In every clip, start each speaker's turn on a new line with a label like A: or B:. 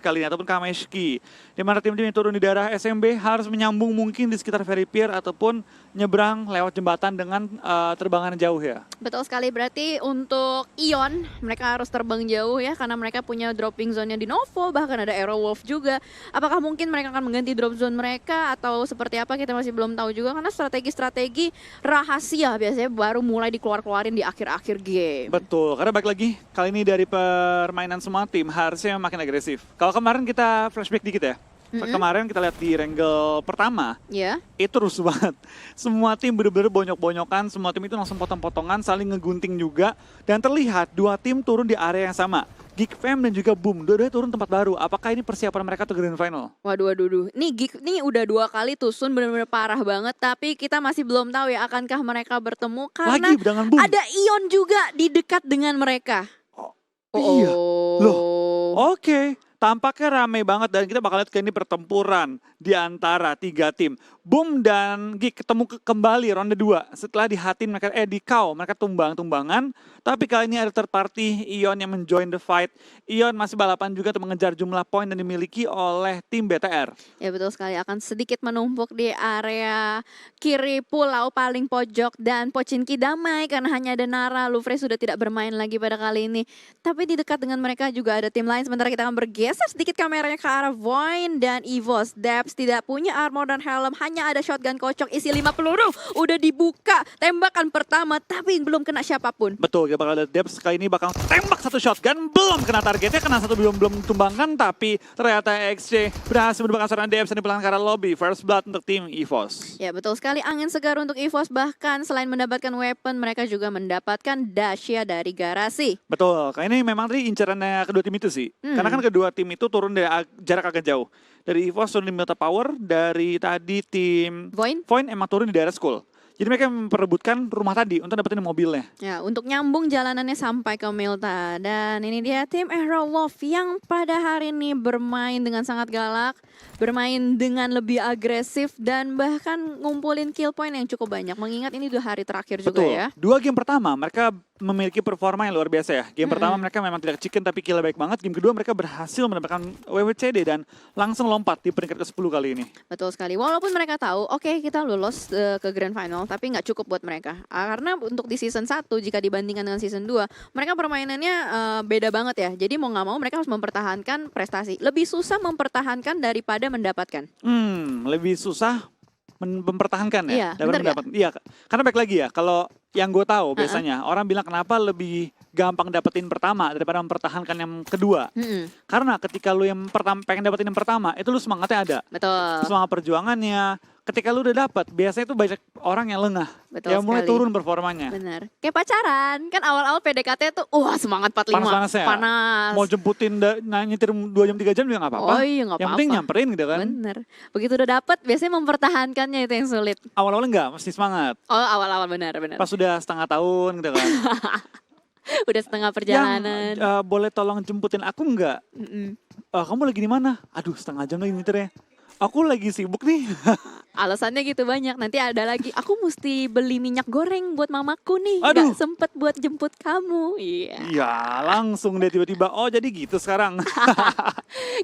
A: kali ini ataupun Kameshki. Di mana tim-tim yang turun di daerah SMB harus menyambung mungkin di sekitar ferry pier ataupun nyebrang lewat jembatan dengan terbangan jauh ya.
B: Betul sekali, berarti untuk Ion mereka harus terbang jauh ya karena mereka punya dropping zone-nya di Novo, bahkan ada Aerowolf juga. Apakah mungkin mereka akan mengganti drop zone mereka atau seperti apa kita masih belum tahu juga karena strategi-strategi rahasia biasanya baru mulai dikeluarin di akhir-akhir game.
A: Betul, karena balik lagi kali ini dari permainan semua tim harusnya makin agresif. Kalau kemarin kita flashback dikit ya. Kemarin kita lihat di wrangle pertama, itu rusuh banget. Semua tim bener-bener bonyok-bonyokan, semua tim itu langsung potong-potongan, saling ngegunting juga. Dan terlihat dua tim turun di area yang sama. Geek Fam dan juga Boom, dua-duanya turun tempat baru. Apakah ini persiapan mereka untuk Grand Final?
B: Waduh. Nih Geek nih udah 2 kali tusun bener-bener parah banget. Tapi kita masih belum tahu ya akankah mereka bertemu. Karena
A: dengan Boom.
B: ada Ion juga di dekat dengan mereka.
A: Iya, loh oke. Tampaknya ramai banget dan kita bakal lihat ke ini pertempuran di antara 3 tim. Boom dan Geek ketemu kembali ronde 2 setelah di Hatin mereka di KO mereka tumbang-tumbangan. Tapi kali ini ada third party Ion yang menjoin the fight. Ion masih balapan juga untuk mengejar jumlah poin yang dimiliki oleh tim BTR.
B: Ya betul sekali, akan sedikit menumpuk di area kiri pulau paling pojok dan Pochinki damai karena hanya ada Nara. Lufre sudah tidak bermain lagi pada kali ini. Tapi di dekat dengan mereka juga ada tim lain. Sementara kita akan bergeser sedikit kameranya ke arah Void dan Evos. Debs tidak punya armor dan helm, hanya ada shotgun kocok isi 5 peluru. Udah dibuka tembakan pertama tapi belum kena siapapun.
A: Betul, kita bakal lihat Debs kali ini bakal tembak satu shotgun, belum kena targetnya, kena satu belum tumbangkan, tapi ternyata XC berhasil mendapatkan serangan Debs dan dipulangkan ke arah lobby. First blood untuk tim EVOS.
B: Ya betul sekali, angin segar untuk EVOS, bahkan selain mendapatkan weapon mereka juga mendapatkan Dacia dari garasi.
A: Betul, kayaknya ini memang tadi incarannya kedua tim itu sih. Karena kan kedua tim itu turun dari jarak agak jauh. Dari EVOS turun di Milta Power, dari tadi tim
B: Void
A: emang turun di daerah school. Jadi mereka memperebutkan rumah tadi untuk dapetin mobilnya.
B: Ya, untuk nyambung jalanannya sampai ke Milta. Dan ini dia tim Aerowolf yang pada hari ini bermain dengan sangat galak, bermain dengan lebih agresif, dan bahkan ngumpulin kill point yang cukup banyak. Mengingat ini 2 hari terakhir juga ya.
A: 2 game pertama mereka memiliki performa yang luar biasa ya. Game pertama mereka memang tidak chicken tapi killnya baik banget. Game kedua mereka berhasil mendapatkan WWCD dan langsung lompat di peringkat ke-10 kali ini.
B: Betul sekali. Walaupun mereka tahu, oke, kita lolos ke Grand Final, tapi nggak cukup buat mereka. Karena untuk di season 1, jika dibandingkan dengan season 2, mereka permainannya beda banget ya. Jadi mau nggak mau mereka harus mempertahankan prestasi. Lebih susah mempertahankan daripada mendapatkan.
A: Lebih susah mempertahankan ya.
B: Iya,
A: daripada mendapatkan. Iya, karena baik lagi ya, kalau yang gue tahu biasanya orang bilang kenapa lebih gampang dapetin pertama daripada mempertahankan yang kedua. Karena ketika lu yang pengen dapetin yang pertama, itu lu semangatnya ada.
B: Betul.
A: Semangat perjuangannya. Ketika lu udah dapet, biasanya itu banyak orang yang lengah.
B: Betul
A: yang mulai
B: sekali.
A: turun performanya.
B: Benar. Kayak pacaran, kan awal-awal PDKT tuh semangat 45.
A: Panas-panasnya.
B: Panas.
A: Mau jemputin nyetir 2 jam 3 jam juga gak apa-apa.
B: Oh iya, gak
A: yang
B: apa-apa.
A: penting nyamperin gitu kan.
B: Bener. Begitu udah dapet, biasanya mempertahankannya itu yang sulit.
A: Awal-awal enggak, mesti semangat.
B: Oh, awal-awal benar.
A: Pas sudah setengah tahun gitu kan.
B: Udah setengah perjalanan.
A: Yang boleh tolong jemputin aku enggak? Kamu lagi di mana? Aduh, setengah jam lagi nyetirnya. Aku lagi sibuk nih.
B: Alasannya gitu banyak. Nanti ada lagi, aku mesti beli minyak goreng buat mamaku nih.
A: Aduh.
B: Gak sempet buat jemput kamu. Iya.
A: Ya langsung deh tiba-tiba, jadi gitu sekarang.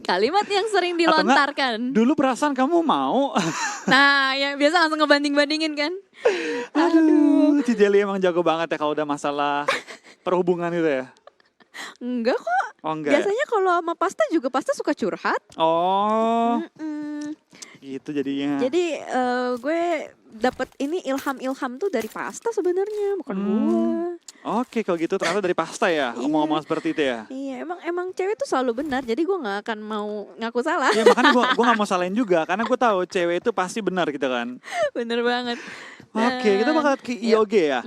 B: Kalimat yang sering dilontarkan.
A: Dulu perasaan kamu mau.
B: Nah, ya biasa langsung ngebanding-bandingin kan.
A: Aduh, Cijeli emang jago banget ya kalau udah masalah perhubungan gitu ya.
B: Enggak kok.
A: Oh enggak.
B: Biasanya kalau sama Pasta juga Pasta suka curhat.
A: Oh. Gitu jadinya.
B: Jadi gue dapet ini ilham tuh dari Pasta sebenarnya, bukan gue.
A: Oke, kalau gitu ternyata dari Pasta ya, ngomong-ngomong seperti itu ya.
B: Iya, emang cewek tuh selalu benar, jadi gue nggak akan mau ngaku salah.
A: Ya makanya gue nggak mau salahin juga, karena gue tahu cewek itu pasti benar gitu kan.
B: Bener banget.
A: Oke, kita bakal ke IOG ya.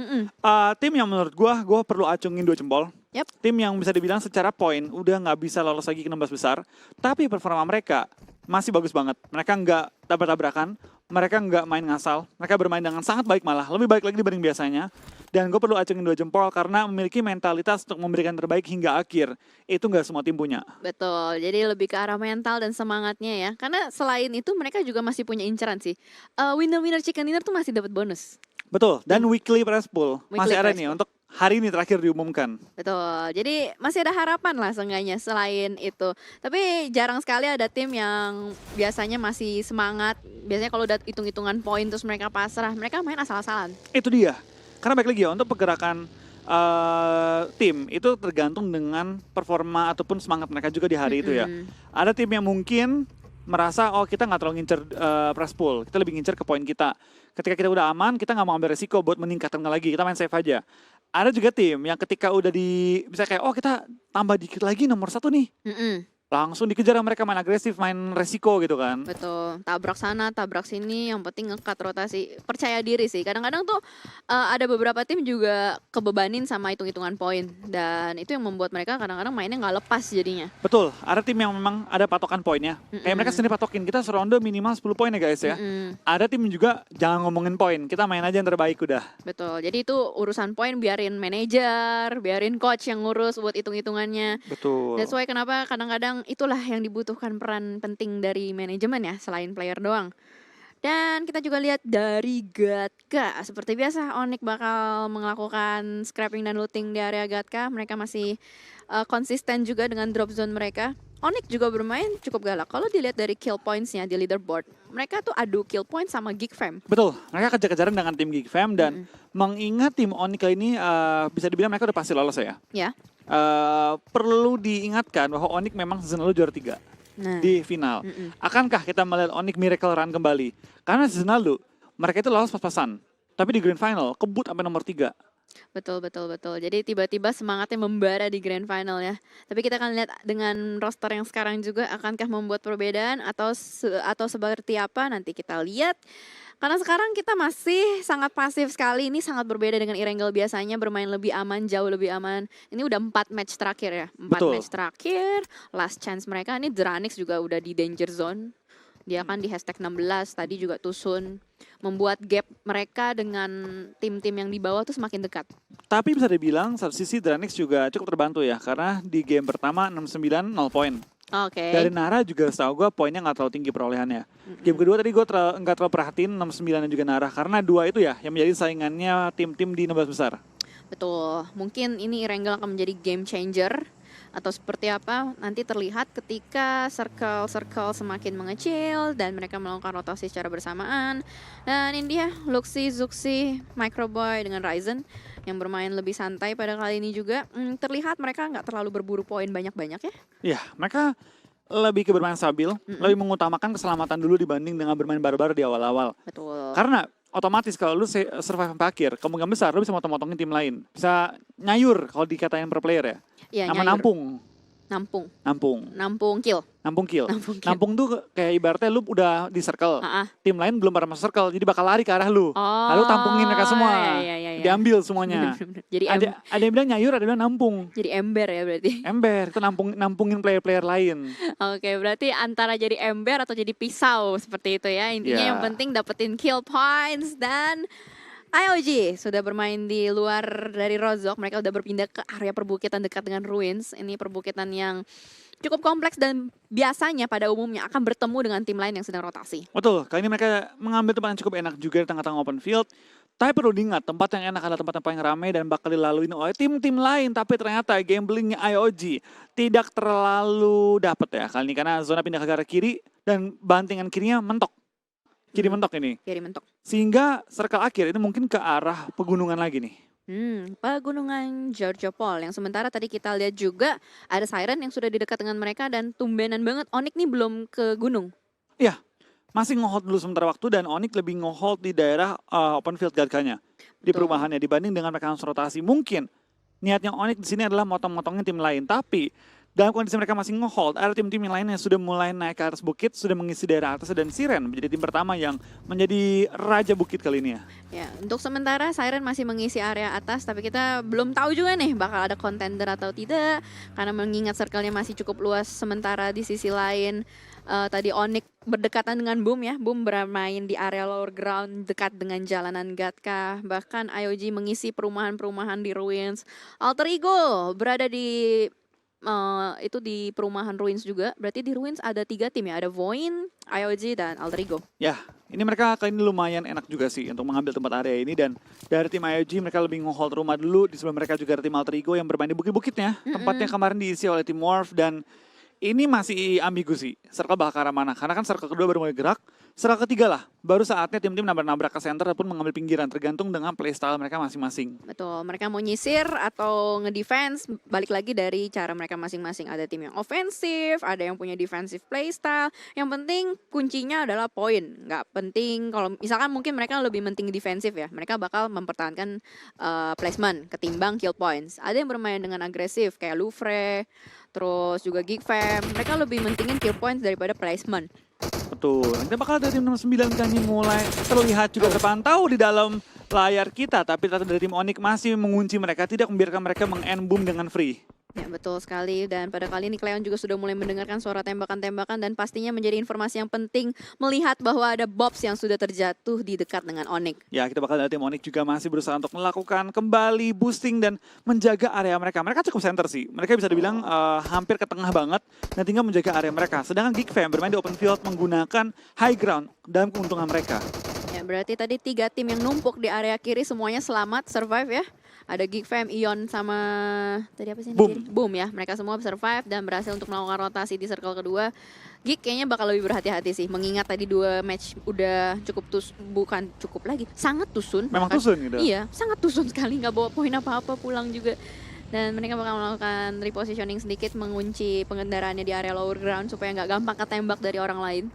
A: Tim yang menurut gue perlu acungin 2 jempol. Tim yang bisa dibilang secara poin udah nggak bisa lolos lagi ke 16 besar, tapi performa mereka masih bagus banget. Mereka nggak tabrak-tabrakan, mereka nggak main ngasal, mereka bermain dengan sangat baik malah, lebih baik lagi dibanding biasanya. Dan gue perlu acungin 2 jempol karena memiliki mentalitas untuk memberikan terbaik hingga akhir. Itu nggak semua tim punya.
B: Betul, jadi lebih ke arah mental dan semangatnya ya. Karena selain itu mereka juga masih punya inceran sih. Winner chicken dinner tuh masih dapat bonus.
A: Betul, dan weekly press pool.
B: Weekly
A: Masih ada
B: press
A: nih
B: pool.
A: untuk hari ini terakhir diumumkan.
B: Betul, jadi masih ada harapan lah seenggaknya selain itu. Tapi jarang sekali ada tim yang biasanya masih semangat. Biasanya kalau udah hitung-hitungan poin terus mereka pasrah, mereka main asal-asalan.
A: Itu dia. Karena balik lagi ya, untuk pergerakan tim itu tergantung dengan performa ataupun semangat mereka juga di hari itu ya. Ada tim yang mungkin merasa, oh kita nggak terlalu ngincer press pull, kita lebih ngincer ke poin kita. Ketika kita udah aman, kita nggak mau ambil resiko buat meningkatkan lagi, kita main safe aja. Ada juga tim yang ketika udah bisa kayak, oh kita tambah dikit lagi nomor 1 nih. Langsung dikejar mereka main agresif, main resiko gitu kan.
B: Betul, tabrak sana, tabrak sini, yang penting ngekat rotasi. Percaya diri sih, kadang-kadang tuh ada beberapa tim juga kebebanin sama hitung-hitungan poin. Dan itu yang membuat mereka kadang-kadang mainnya nggak lepas jadinya.
A: Betul, ada tim yang memang ada patokan poinnya. Kayak mereka sendiri patokin, kita seronde minimal 10 poin ya guys ya. Ada tim juga jangan ngomongin poin, kita main aja yang terbaik udah.
B: Betul, jadi itu urusan poin biarin manajer, biarin coach yang ngurus buat hitung-hitungannya.
A: Betul.
B: That's why kenapa kadang-kadang itulah yang dibutuhkan peran penting dari manajemen ya, selain player doang. Dan kita juga lihat dari Gatka, seperti biasa Onyx bakal melakukan scrapping dan looting di area Gatka. Mereka masih konsisten juga dengan drop zone mereka. Onyx juga bermain cukup galak. Kalau dilihat dari kill points-nya di leaderboard, mereka tuh adu kill point sama Geek Fam.
A: Betul, mereka kejar-kejaran dengan tim Geek Fam dan mengingat tim Onyx kali ini bisa dibilang mereka udah pasti lolos ya.
B: Ya.
A: Perlu diingatkan bahwa Onyx memang season lalu juara 3 di final. Akankah kita melihat Onyx miracle run kembali? Karena season lalu mereka itu lolos pas-pasan, tapi di grand final kebut sampai nomor 3.
B: Betul. Jadi tiba-tiba semangatnya membara di grand final ya. Tapi kita akan lihat dengan roster yang sekarang juga akankah membuat perbedaan atau seperti apa, nanti kita lihat. Karena sekarang kita masih sangat pasif sekali. Ini sangat berbeda dengan Erangel biasanya bermain lebih aman, jauh lebih aman. Ini udah 4 match terakhir ya. 4 match terakhir, last chance mereka. Ini Dranix juga udah di danger zone. Dia kan di hashtag 16, tadi juga Tusun. Membuat gap mereka dengan tim-tim yang di bawah tuh semakin dekat.
A: Tapi bisa dibilang satu sisi Dranix juga cukup terbantu ya. Karena di game pertama 6-9 0 poin. Dari Nara juga setahu gue poinnya nggak terlalu tinggi perolehannya. Game kedua tadi gue nggak terlalu perhatiin 6-9 dan juga Nara. Karena 2 itu ya yang menjadi saingannya tim-tim di 16 besar.
B: Betul, mungkin ini Erangel akan menjadi game changer. Atau seperti apa nanti terlihat ketika circle semakin mengecil dan mereka melakukan rotasi secara bersamaan. Dan ini dia Luxi, Zuxi, Microboy dengan Ryzen yang bermain lebih santai pada kali ini juga. Terlihat mereka nggak terlalu berburu poin banyak-banyak ya.
A: Iya, mereka lebih ke bermain stabil, lebih mengutamakan keselamatan dulu dibanding dengan bermain barbar di awal-awal.
B: Betul.
A: Karena otomatis kalau lu survive sampai akhir, kemungkinan besar lu bisa motong-motongin tim lain. Bisa nyayur kalau dikatain per player ya.
B: Iya,
A: nama
B: nyayur.
A: Nampung kill. Nampung tuh kayak ibaratnya lu udah di circle. Tim lain belum pada masuk circle, jadi bakal lari ke arah lu. Lalu tampungin mereka semua.
B: Iya.
A: Diambil semuanya.
B: Jadi
A: ada yang bilang nyayur, ada yang bilang nampung.
B: Jadi ember ya berarti.
A: Ember, itu nampungin player-player lain.
B: Oke, berarti antara jadi ember atau jadi pisau seperti itu ya. Intinya yang penting dapetin kill points. Dan IOG sudah bermain di luar dari Rozhok. Mereka udah berpindah ke area perbukitan dekat dengan Ruins. Ini perbukitan yang cukup kompleks dan biasanya pada umumnya akan bertemu dengan tim lain yang sedang rotasi.
A: Betul, kali ini mereka mengambil tempat yang cukup enak juga di tengah-tengah open field. Tapi perlu diingat, tempat yang enak adalah tempat yang paling ramai dan bakal dilalui oleh tim-tim lain. Tapi ternyata gamblingnya IOG tidak terlalu dapat ya kali ini. Karena zona pindah ke arah kiri dan bantingan kirinya mentok. Kiri mentok ini.
B: Kiri mentok.
A: Sehingga circle akhir itu mungkin ke arah pegunungan lagi nih.
B: Pegunungan Giorgio Paul yang sementara tadi kita lihat juga ada Siren yang sudah di dekat dengan mereka dan tumbenan banget Onyx nih belum ke gunung.
A: Iya, masih nge-hold dulu sementara waktu dan Onyx lebih nge-hold di daerah open field Gatkanya. Di perumahannya dibanding dengan mereka harus rotasi. Mungkin niatnya Onyx di sini adalah motong-motongin tim lain, tapi dalam kondisi mereka masih nge-hold, ada tim-tim yang lain yang sudah mulai naik ke atas bukit, sudah mengisi daerah atas, dan Siren menjadi tim pertama yang menjadi raja bukit kali ini ya.
B: Ya, untuk sementara Siren masih mengisi area atas, tapi kita belum tahu juga nih bakal ada contender atau tidak, karena mengingat circle-nya masih cukup luas. Sementara di sisi lain, tadi Onyx berdekatan dengan Boom ya, Boom bermain di area lower ground dekat dengan jalanan Gatka. Bahkan IOG mengisi perumahan-perumahan di Ruins. Alter Ego berada di itu di perumahan Ruins juga. Berarti di Ruins ada 3 tim ya, ada Voin, IOG, dan Alter Ego.
A: Ya, ini mereka kali ini lumayan enak juga sih untuk mengambil tempat area ini. Dan dari tim IOG mereka lebih nge-hold rumah dulu. Di sebelah mereka juga ada tim Alter Ego yang bermain di bukit-bukitnya. Tempatnya kemarin diisi oleh tim Morph dan ini masih ambigu sih, circle bakal ke arah mana. Karena kan circle kedua baru mulai gerak, circle ketiga lah. Baru saatnya tim-tim nabrak-nabrak ke center ataupun mengambil pinggiran, tergantung dengan playstyle mereka masing-masing.
B: Betul, mereka mau nyisir atau ngedefense, balik lagi dari cara mereka masing-masing. Ada tim yang ofensif, ada yang punya defensive playstyle. Yang penting kuncinya adalah poin. Nggak penting, kalau misalkan mungkin mereka lebih penting defensif ya. Mereka bakal mempertahankan placement ketimbang kill points. Ada yang bermain dengan agresif, kayak Lufre, terus juga Geek Fam. Mereka lebih mentingin kill points daripada placement.
A: Betul. Kita bakal dari tim 69 kan ini mulai terlihat juga terpantau di dalam layar kita. Tapi dari tim Onyx masih mengunci mereka, tidak membiarkan mereka meng-end boom dengan free.
B: Ya betul sekali, dan pada kali ini Cleon juga sudah mulai mendengarkan suara tembakan-tembakan dan pastinya menjadi informasi yang penting melihat bahwa ada Bobs yang sudah terjatuh di dekat dengan Onyx.
A: Ya, kita bakal dari tim Onyx juga masih berusaha untuk melakukan kembali boosting dan menjaga area mereka. Mereka cukup center sih, mereka bisa dibilang hampir ke tengah banget dan tinggal menjaga area mereka. Sedangkan Geek Fam bermain di open field menggunakan high ground dalam keuntungan mereka.
B: Ya berarti tadi 3 tim yang numpuk di area kiri semuanya selamat, survive ya. Ada Geek Fam, Ion, sama tadi apa sih? Boom ya. Mereka semua survive dan berhasil untuk melakukan rotasi di circle kedua. Geek kayaknya bakal lebih berhati-hati sih. Mengingat tadi 2 match udah cukup bukan cukup lagi. Sangat tusun.
A: Memang tusun gitu?
B: Iya, sangat tusun sekali. Nggak bawa poin apa-apa pulang juga. Dan mereka bakal melakukan repositioning sedikit, mengunci pengendaraannya di area lower ground supaya nggak gampang ketembak dari orang lain.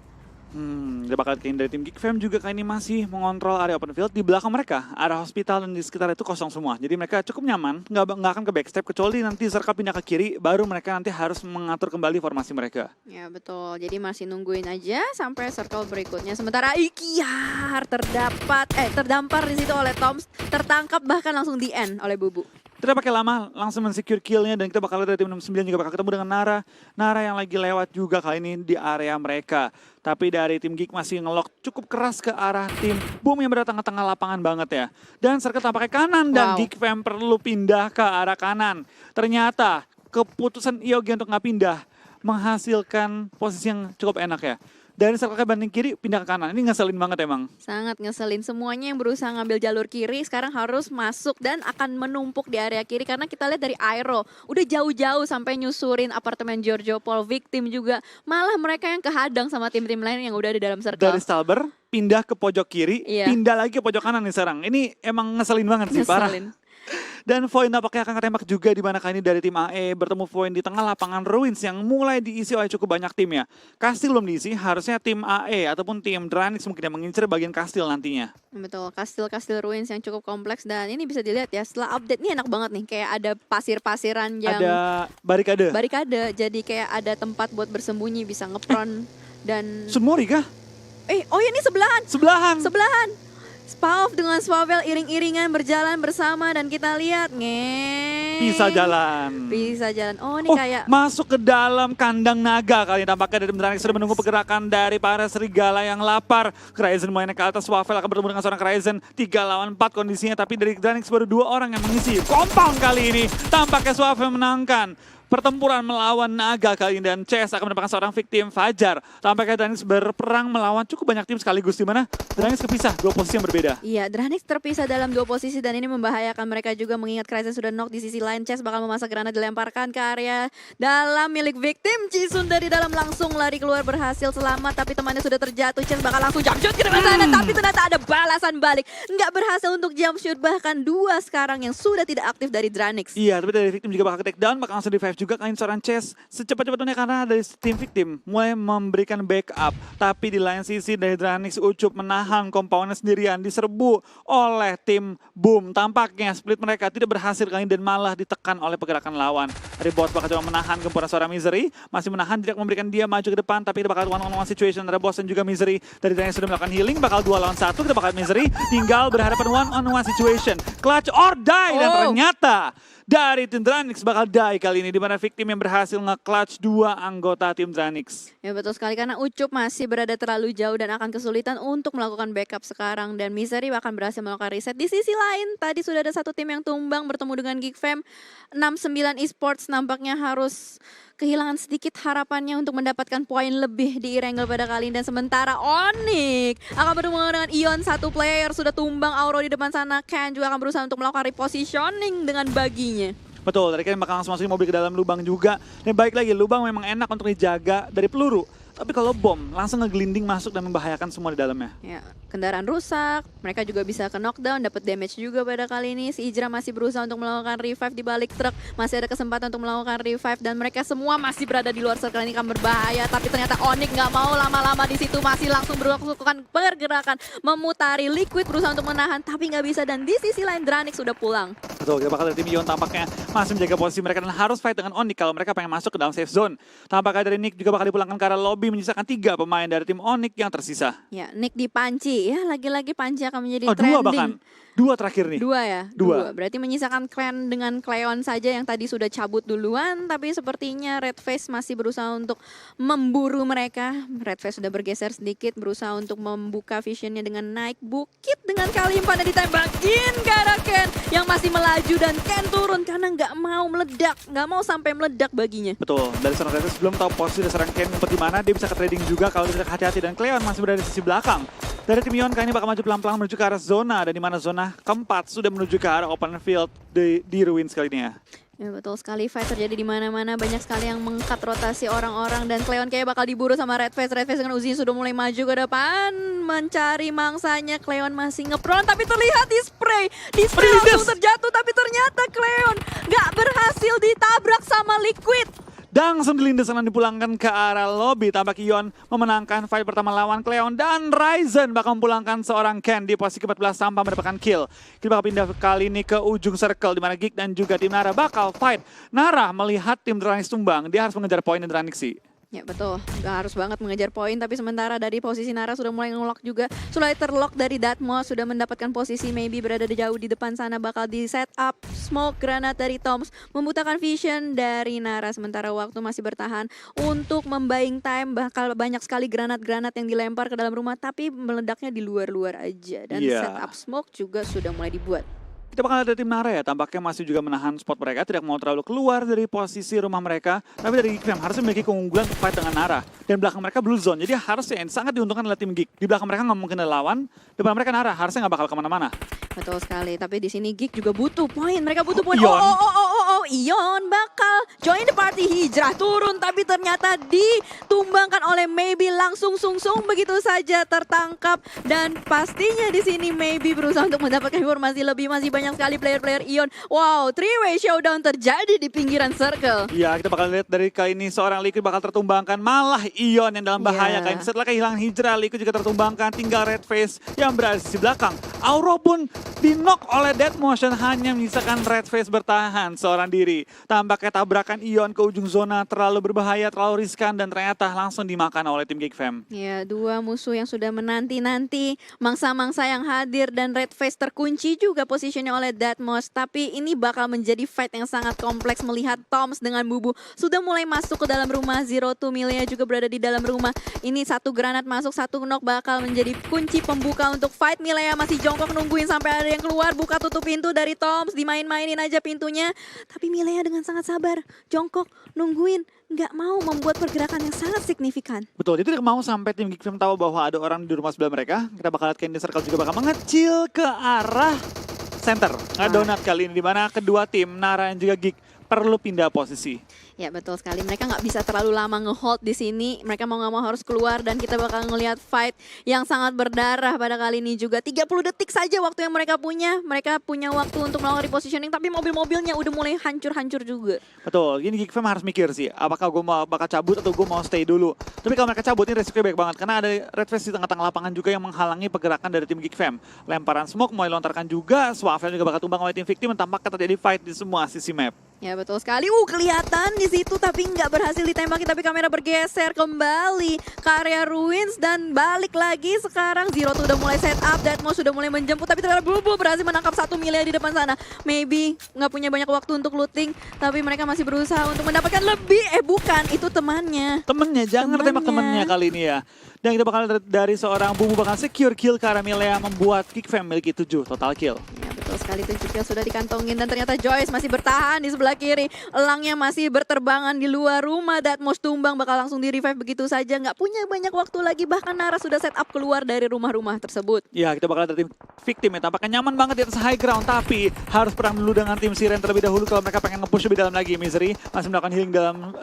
A: Dia bakal dari tim Geek Fam juga kali ini masih mengontrol area open field. Di belakang mereka, area hospital dan di sekitar itu kosong semua. Jadi mereka cukup nyaman, nggak akan ke backstep kecuali nanti Zerka pindah ke kiri, baru mereka nanti harus mengatur kembali formasi mereka.
B: Ya betul, jadi masih nungguin aja sampai circle berikutnya. Sementara Ikyar terdampar di situ oleh Toms, tertangkap bahkan langsung di end oleh Bubu.
A: Tidak pakai lama, langsung men-secure kill-nya dan kita bakal lihat dari tim 69 juga bakal ketemu dengan Nara. Nara yang lagi lewat juga kali ini di area mereka. Tapi dari tim Geek masih ngelok cukup keras ke arah tim Boom yang berada tengah-tengah lapangan banget ya. Dan circle tampaknya kanan dan Geek Fam perlu pindah ke arah kanan. Ternyata keputusan Iogi untuk nggak pindah menghasilkan posisi yang cukup enak ya. Dari circle banding kiri pindah ke kanan. Ini ngeselin banget emang.
B: Sangat ngeselin. Semuanya yang berusaha ngambil jalur kiri sekarang harus masuk dan akan menumpuk di area kiri. Karena kita lihat dari Aero udah jauh-jauh sampai nyusurin apartemen Giorgio Paul Victim juga. Malah mereka yang kehadang sama tim-tim lain yang udah ada dalam circle.
A: Dari Stalber pindah ke pojok kiri, pindah lagi ke pojok kanan nih sekarang. Ini emang ngeselin banget sih, parah. Dan Void nampaknya akan ketembak juga di mana kali ini dari tim AE bertemu Void di tengah lapangan Ruins yang mulai diisi oleh cukup banyak tim ya. Kastil belum diisi, harusnya tim AE ataupun tim Dranix mungkin yang mengincar bagian Kastil nantinya.
B: Betul, Kastil Ruins yang cukup kompleks dan ini bisa dilihat ya setelah update ini enak banget nih. Kayak ada pasir-pasiran yang...
A: Ada barikade.
B: Jadi kayak ada tempat buat bersembunyi, bisa ngepron dan...
A: Sunmori kah?
B: Oh ya ini sebelahan. Sebelahan. Spav dengan Swavel iring-iringan berjalan bersama dan kita lihat
A: bisa jalan.
B: Oh ini kayak
A: masuk ke dalam kandang naga kali ini. Tampaknya dari Dranix sudah menunggu pergerakan dari para serigala yang lapar. Kryzen mainnya ke atas, Swavel akan bertemu dengan seorang Kryzen. 3 lawan 4 kondisinya, tapi dari Dranix baru 2 orang yang mengisi. Compound kali ini tampaknya Swavel menangkan pertempuran melawan naga kali ini dan CS akan mendapatkan seorang victim Fajar. Tampaknya Dranix berperang melawan cukup banyak tim sekaligus di mana Dranix kepisah 2 posisi yang berbeda.
B: Iya, Dranix terpisah dalam 2 posisi dan ini membahayakan mereka juga mengingat Kryzen sudah knock di sisi lain. CS bakal memasak granat dilemparkan ke area dalam milik victim. Cisun dari dalam langsung lari keluar berhasil selamat tapi temannya sudah terjatuh. CS bakal langsung jump shoot ke depan sana tapi ternyata ada balasan balik. Nggak berhasil untuk jump shoot, bahkan 2 sekarang yang sudah tidak aktif dari Dranix.
A: Iya, tapi dari victim juga bakal take down, bakal langsung revive juga kalian seorang Chess secepat-cepatnya karena dari tim victim mulai memberikan backup. Tapi di lain sisi dari Dranix Ucup menahan komponen sendirian, diserbu oleh tim Boom. Tampaknya split mereka tidak berhasil kali ini dan malah ditekan oleh pergerakan lawan. Dari bot bakal coba menahan gempuran seorang Misery, masih menahan, tidak memberikan dia maju ke depan, tapi kita bakal one-on-one situation antara bos dan juga Misery. Dari Dranix sudah melakukan healing, bakal 2 lawan 1, kita bakal Misery tinggal berhadapan one-on-one situation. Clutch or die dan ternyata dari tim Dranix bakal die kali ini, di mana victim yang berhasil nge-clutch 2 anggota tim Dranix.
B: Ya betul sekali, karena Ucup masih berada terlalu jauh dan akan kesulitan untuk melakukan backup sekarang, dan Misery akan berhasil melakukan reset. Di sisi lain tadi sudah ada satu tim yang tumbang bertemu dengan Geek Fam. 69 Esports nampaknya harus kehilangan sedikit harapannya untuk mendapatkan poin lebih di Erangel pada kali ini. Dan sementara Onyx akan bertemu dengan Ion, satu player sudah tumbang. Auro di depan sana, Ken juga akan berusaha untuk melakukan repositioning dengan baginya.
A: Betul, tadi kan bakal langsung masukin mobil ke dalam lubang juga. Dan baik lagi, lubang memang enak untuk dijaga dari peluru. Tapi kalau bom, langsung ngegelinding masuk dan membahayakan semua di dalamnya.
B: Ya, kendaraan rusak, mereka juga bisa ke knockdown, dapat damage juga pada kali ini. Si Ijra masih berusaha untuk melakukan revive di balik truk, masih ada kesempatan untuk melakukan revive, dan mereka semua masih berada di luar circle ini, kan berbahaya. Tapi ternyata Onyx nggak mau lama-lama di situ, masih langsung melakukan pergerakan, memutari Liquid berusaha untuk menahan, tapi nggak bisa. Dan di sisi lain Dranix sudah pulang.
A: Betul, kita bakal dari tim Ion tampaknya masih menjaga posisi mereka dan harus fight dengan Onyx kalau mereka pengen masuk ke dalam safe zone. Tampaknya dari Nick juga bakal dipulangkan ke arah lobby, menyisakan 3 pemain dari tim Onyx yang tersisa.
B: Ya, Nick di Panci, ya lagi-lagi Panci akan menjadi
A: Dua
B: trending.
A: bahkan. 2 terakhir nih.
B: 2 ya?
A: Dua.
B: Berarti menyisakan Clan dengan Cleon saja yang tadi sudah cabut duluan, tapi sepertinya Redface masih berusaha untuk memburu mereka. Redface sudah bergeser sedikit, berusaha untuk membuka visionnya dengan naik bukit, dengan kali ini pada ditembakin ke arah Ken yang masih melaju, dan Ken turun karena nggak mau meledak, nggak mau sampai meledak baginya.
A: Betul, dari seorang Redface belum tahu posisi serang Ken ngumpet di mana, dia bisa ke trading juga kalau dia hati-hati, dan Cleon masih berada di sisi belakang. Dari tim Ion kali ini bakal maju pelan-pelan menuju ke arah zona, dan di mana zona keempat sudah menuju ke arah open field di Ruins kali ini ya.
B: Ya betul sekali, fight terjadi di mana-mana, banyak sekali yang mengkat rotasi orang-orang, dan Cleon kayak bakal diburu sama Redface. Redface dengan Uzi sudah mulai maju ke depan mencari mangsanya. Cleon masih ngepron, tapi terlihat di spray langsung terjatuh, tapi ternyata Cleon nggak berhasil ditabrak sama Liquid.
A: Langsung dilindas dan dipulangkan ke arah lobby. Tampak Ion memenangkan fight pertama lawan Cleon, dan Ryzen bakal memulangkan seorang Ken di posisi ke-14 tanpa mendapatkan kill. Kita bakal pindah kali ini ke ujung circle di mana Geek dan juga tim Nara bakal fight. Nara melihat tim Dranix tumbang, dia harus mengejar poin Dranix sih.
B: Ya betul, gak harus banget mengejar poin, tapi sementara dari posisi Nara sudah mulai nge-lock juga. Sudah terlock dari Datmos, sudah mendapatkan posisi, maybe berada di jauh di depan sana, bakal di set up smoke granat dari Toms, membutakan vision dari Nara. Sementara waktu masih bertahan untuk membuying time, bakal banyak sekali granat-granat yang dilempar ke dalam rumah, tapi meledaknya di luar-luar aja. Dan set up smoke juga sudah mulai dibuat.
A: Kita bakal ada tim Nara ya, tampaknya masih juga menahan spot mereka, tidak mau terlalu keluar dari posisi rumah mereka. Tapi dari Geek Fam harus memiliki keunggulan untuk fight dengan Nara. Dan belakang mereka blue zone, jadi harusnya yang sangat diuntungkan adalah tim Geek. Di belakang mereka nggak mungkin ada lawan, depan mereka Nara, harusnya nggak bakal kemana-mana.
B: Betul sekali, tapi di sini Geek juga butuh poin, mereka butuh poin.
A: Ion.
B: Ion bakal join the party, Hijrah turun, tapi ternyata ditumbangkan oleh Maybe, langsung sungsung begitu saja tertangkap. Dan pastinya di sini Maybe berusaha untuk mendapatkan informasi lebih, masih banyak sekali player-player Ion. Wow, 3-way showdown terjadi di pinggiran circle.
A: Iya, kita bakal lihat dari kali ini seorang Liquid bakal tertumbangkan, malah Ion yang dalam bahaya. Kali ini setelah kehilangan Hijrah, Liquid juga tertumbangkan, tinggal Redface yang berada di belakang. Auro pun di-knock oleh Dead Motion, hanya menyisakan Redface bertahan seorang diri. Tampaknya tabrakan Ion ke ujung zona terlalu berbahaya, terlalu riskan, dan ternyata langsung dimakan oleh tim Geek Fam.
B: Ya, dua musuh yang sudah menanti-nanti, mangsa-mangsa yang hadir, dan Redface terkunci juga posisinya oleh Datmos. Tapi ini bakal menjadi fight yang sangat kompleks melihat Toms dengan Bubu sudah mulai masuk ke dalam rumah. Zero to Milea juga berada di dalam rumah. Ini satu granat masuk, satu knock bakal menjadi kunci pembuka untuk fight. Milea masih jongkok nungguin sampai ada yang keluar, buka tutup pintu dari Toms, dimain-mainin aja pintunya. Tapi Milea dengan sangat sabar, jongkok, nungguin, nggak mau membuat pergerakan yang sangat signifikan.
A: Betul, dia tidak mau sampai tim Geek Fam tahu bahwa ada orang di rumah sebelah mereka. Kita bakal lihat Candy Circle juga bakal mengecil ke arah center. Donat kali ini, di mana kedua tim, Nara dan juga Geek, perlu pindah posisi.
B: Ya betul sekali, mereka nggak bisa terlalu lama nge-hold di sini. Mereka mau nggak mau harus keluar, dan kita bakal ngelihat fight yang sangat berdarah pada kali ini juga. 30 detik saja waktu yang mereka punya. Mereka punya waktu untuk melakukan repositioning, tapi mobil-mobilnya udah mulai hancur-hancur juga.
A: Betul, gini Geek Fam harus mikir sih, apakah gue mau bakal cabut atau gue mau stay dulu. Tapi kalau mereka cabut ini resikonya baik banget, karena ada Redface di tengah-tengah lapangan juga yang menghalangi pergerakan dari tim Geek Fam. Lemparan smoke mau dilontarkan juga, Swavel juga bakal tumbang oleh tim victim, tampaknya terjadi fight di semua sisi map.
B: Ya betul sekali. Kelihatan di situ tapi nggak berhasil ditembaki, tapi kamera bergeser kembali ke area ruins dan balik lagi sekarang. Zero tuh udah mulai set up, Deadmau5 sudah mulai menjemput, tapi ternyata Bulbul berhasil menangkap 1 Milia di depan sana. Maybe nggak punya banyak waktu untuk looting, tapi mereka masih berusaha untuk mendapatkan lebih. Bukan, itu temannya.
A: Temennya, jangan tembak temennya kali ini ya. Dan kita bakal dari seorang Bumbu bakal secure kill ke arah Milea, membuat Kickfam memiliki 7 total kill.
B: Ya betul sekali, 7 kill sudah dikantongin dan ternyata Joyce masih bertahan di sebelah kiri. Elangnya masih berterbangan di luar rumah. Deadmau5 tumbang, bakal langsung di revive begitu saja. Nggak punya banyak waktu lagi, bahkan Nara sudah set up keluar dari rumah-rumah tersebut.
A: Ya, kita bakal ada tim victim ya, tampaknya nyaman banget di atas high ground, tapi harus perang dulu dengan tim Siren terlebih dahulu kalau mereka pengen nge-push lebih dalam lagi. Misery masih melakukan healing dalam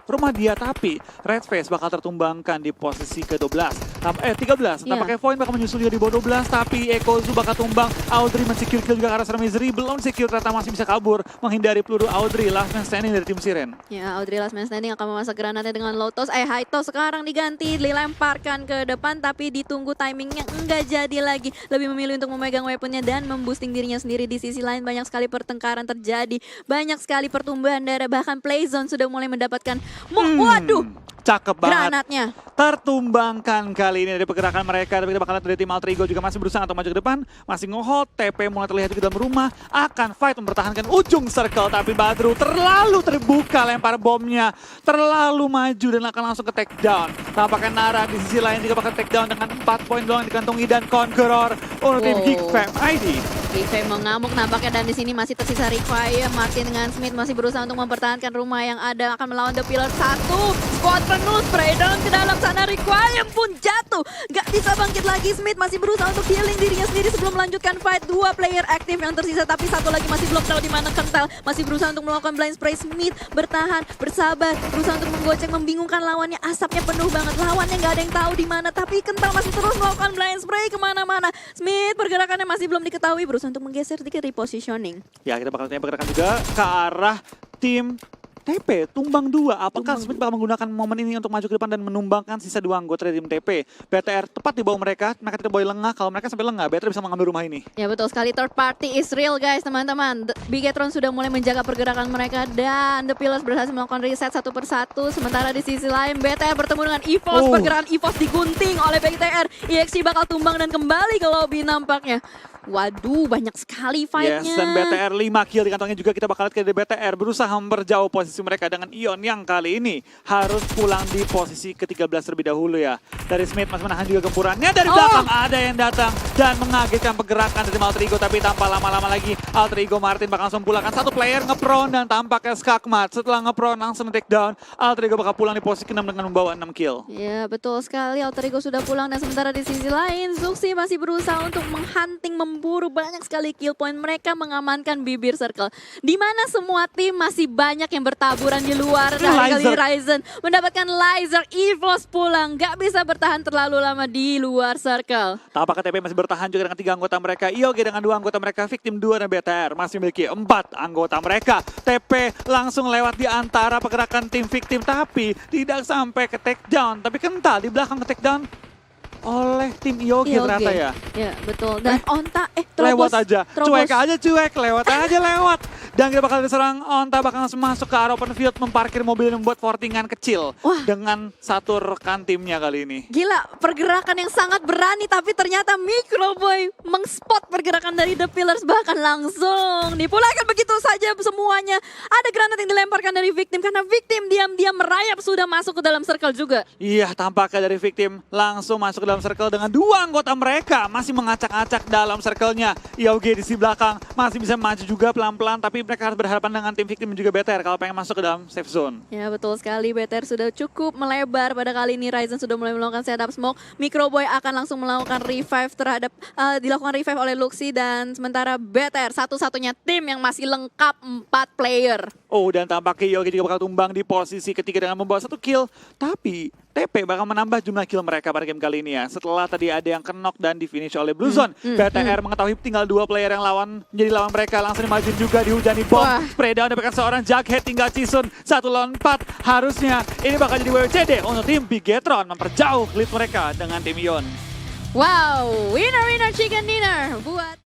A: rumah dia, tapi Redface bakal tertumbangkan di posisi ke-12. 13. Tampaknya Void bakal menyusul dia di bawah 12, tapi Ekozu bakal tumbang. Audrey men-secure kill juga ke arah serang Misery. Belum secure, ternyata masih bisa kabur menghindari peluru Audrey. Last man standing dari tim Siren.
B: Ya, Audrey last man standing akan memasak granatnya dengan Lotus. Haito sekarang diganti, dilemparkan ke depan, tapi ditunggu timingnya enggak jadi lagi. Lebih memilih untuk memegang weaponnya dan memboosting dirinya sendiri. Di sisi lain banyak sekali pertengkaran terjadi. Banyak sekali pertumbuhan darah, bahkan Playzone sudah mulai mendapatkan waduh,
A: cakep banget.
B: Granatnya
A: tertumbangkan kali ini dari pergerakan mereka. Tapi kita bakal lihat dari tim Alter Ego juga masih berusaha untuk maju ke depan. Masih nge-hold, TP mulai terlihat di dalam rumah. Akan fight mempertahankan ujung circle. Tapi Badru terlalu terbuka lempar bomnya. Terlalu maju dan akan langsung ke take down. Tampaknya Nara di sisi lain juga bakal take down dengan 4 poin doang dikantongi. Dan Conqueror untuk tim Kickfam ID.
B: Kickfam mengamuk nampaknya, dan di sini masih tersisa Requiem. Martin dengan Smith masih berusaha untuk mempertahankan rumah yang ada. Akan melawan The Pillar 1. Squad penuh, spray down ke dalam sana. Requiem pun jatuh, gak bisa bangkit lagi. Smith masih berusaha untuk healing dirinya sendiri sebelum melanjutkan fight. 2 player aktif yang tersisa, tapi satu lagi masih belum tahu di mana. Kental masih berusaha untuk melakukan blind spray. Smith bertahan, bersabar, berusaha untuk menggocek, membingungkan lawannya. Asapnya penuh banget, lawannya gak ada yang tahu di mana, tapi Kental masih terus melakukan blind spray kemana-mana. Smith pergerakannya masih belum diketahui, berusaha untuk menggeser sedikit repositioning.
A: Ya, kita bakal tanya pergerakan juga ke arah tim TP, tumbang 2. Apakah Smith bakal menggunakan momen ini untuk maju ke depan dan menumbangkan sisa 2 anggota dari tim TP? BTR tepat di bawah mereka, tidak boleh lengah. Kalau mereka sampai lengah, BTR bisa mengambil rumah ini.
B: Ya betul sekali, third party is real guys teman-teman. Bigetron sudah mulai menjaga pergerakan mereka dan The Pillars berhasil melakukan reset satu persatu. Sementara di sisi lain BTR bertemu dengan EVOS, pergerakan EVOS digunting oleh BTR. EXE bakal tumbang dan kembali ke lobby nampaknya. Waduh, banyak sekali fightnya.
A: Yes, dan BTR 5 kill di kantongnya juga. Kita bakal lihat dari BTR berusaha memperjauh posisi mereka dengan Ion yang kali ini harus pulang di posisi ke-13 terlebih dahulu ya. Dari Smith masih menahan juga gempurannya. Dari belakang ada yang datang dan mengagetkan pergerakan dari Alter Ego, tapi tanpa lama-lama lagi Alter Ego Martin bakal langsung pulangkan satu player nge-prone dan tampaknya Skakmat setelah nge-prone langsung take down. Alter Ego bakal pulang di posisi ke-6 dengan membawa 6 kill.
B: Ya betul sekali, Alter Ego sudah pulang dan sementara di sisi lain Zuxi masih berusaha untuk menghunting, memburu banyak sekali kill point. Mereka mengamankan bibir circle, di mana semua tim masih banyak yang bertaburan di luar. Kali Ryzen mendapatkan laser, EVOS pulang, gak bisa bertahan terlalu lama di luar circle.
A: Tampaknya TP masih bertahan juga dengan 3 anggota mereka. IOG dengan 2 anggota mereka, Victim 2 dan BTR masih memiliki 4 anggota mereka. TP langsung lewat di antara pergerakan tim Victim, tapi tidak sampai ke take down. Tapi Kental di belakang ke take down oleh tim IOG ternyata ya.
B: Ya betul, dan Onta
A: lewat aja, cuek aja cuek, lewat aja lewat. Dan kita bakal diserang, Onta bakal langsung masuk ke arah open field, memparkir mobil dan membuat fortingan kecil. Dengan satu rekan timnya kali ini.
B: Gila, pergerakan yang sangat berani, tapi ternyata Microboy mengspot pergerakan dari The Pillars, bahkan langsung dipulangkan begitu saja semuanya. Ada granat yang dilemparkan dari Victim, karena Victim diam-diam merayap sudah masuk ke dalam circle juga.
A: Iya, tampaknya dari Victim langsung masuk ke dalam circle dengan 2 anggota mereka masih mengacak-acak dalam circle-nya. IOG di sisi belakang masih bisa maju juga pelan-pelan, tapi mereka harus berhadapan dengan tim Victim dan juga BTR kalau pengen masuk ke dalam safe zone.
B: Ya betul sekali, BTR sudah cukup melebar pada kali ini. Ryzen sudah mulai melakukan setup smoke. Microboy akan langsung melakukan revive terhadap dilakukan revive oleh Luxi, dan sementara BTR satu-satunya tim yang masih lengkap 4 player.
A: Dan tampaknya IOG juga bakal tumbang di posisi ketiga dengan membawa 1 kill. Tapi TP bakal menambah jumlah kill mereka pada game kali ini ya. Setelah tadi ada yang knock dan di finish oleh Blue Zone. BTR mengetahui tinggal 2 player yang menjadi lawan mereka. Langsung dimajuin juga, dihujani bom. Spray down dapatkan seorang Jughead, tinggal Chisun 1 lawan 4. Harusnya ini bakal jadi WWCD untuk tim Bigetron, memperjauh lead mereka dengan tim Ion.
B: Wow, winner chicken dinner buat